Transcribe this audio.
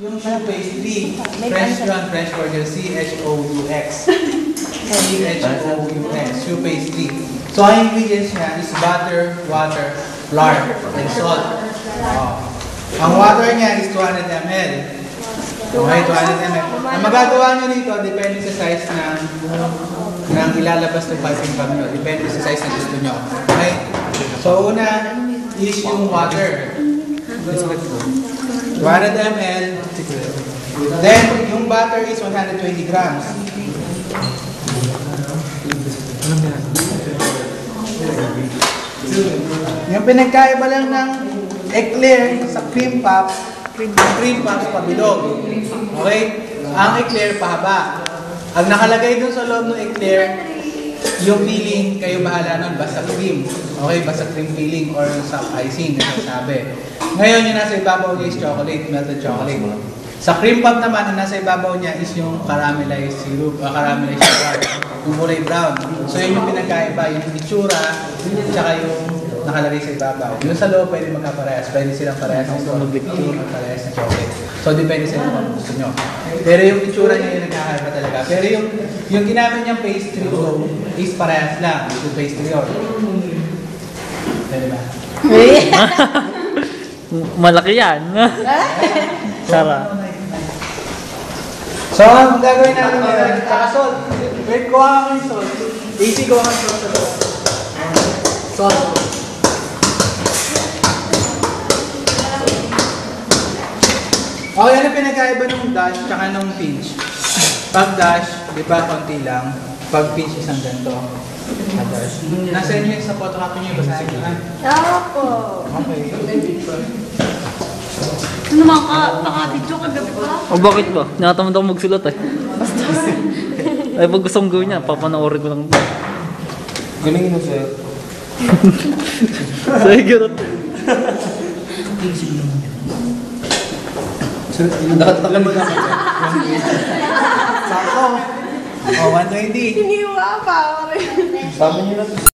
Yung shoe pastry, French run, French burger, C-H-O-U-X. C-H-O-U-X, shoe pastry. So, ang ingredients niya is butter, water, flour, and salt. Ang water niya is 200 ml. Okay, 200 ml. Ang magagawa nyo nito, depende sa size ng ilalabas ng piping bag nyo. Depende sa size na gusto nyo. Okay? So, una is yung water. 200 ml. Then, yung butter is 120 grams. Yung pinagkaiba lang ng eclair sa cream puff, cream puff pabilog. Okay? Ang eclair pahaba. Ang nakalagay dun sa loob ng eclair, yung filling, kayo bahala nun, basta cream. Okay, basta cream filling or soft icing, nasasabi. Ngayon, yung nasa ibabaw niya is chocolate, melted chocolate. Sa cream puff naman, ang nasa ibabaw niya is yung caramelized syrup, caramelized sugar, yung kulay brown. So, yun yung pinagkaiba, yung itsura, tsaka yung nakalagay sa ibabaw. Yung sa loob, pwede magkaparehas. Pwede silang parehas ng parehas ng chocolate. So, depende sa inyo kung gusto nyo. Pero yung itsura niya yung nagkakaiba talaga. Pero yung ginamit niyang pastry dough is parehas lang. Yung pastry yun. Pwede ba? Malaki yan. Sarap. So, ang gagawin natin ngayon, tsaka salt. Wait, kuha kami salt. Easy, kuha kami salt sa loob. Salt. Okay, ano pinagkaiba ng dash tsaka ng pinch? Pag dash, di ba, konti lang. Pag pinch, isang ganito. Nasa inyo yung sa photocopy nyo, basahin nyo, ha? Opo. Okay. Ano naman ka? Nakapidyo ka gabi pa? O bakit ba? Nakatamad ako magsulat eh. Ay pag gusto kong gawin niya, papanoorin ko lang. Galing mo, sir. Siguro. Nakatagal mo na. Sakto. O, 120. Hiniwa pa. Sabi niyo na.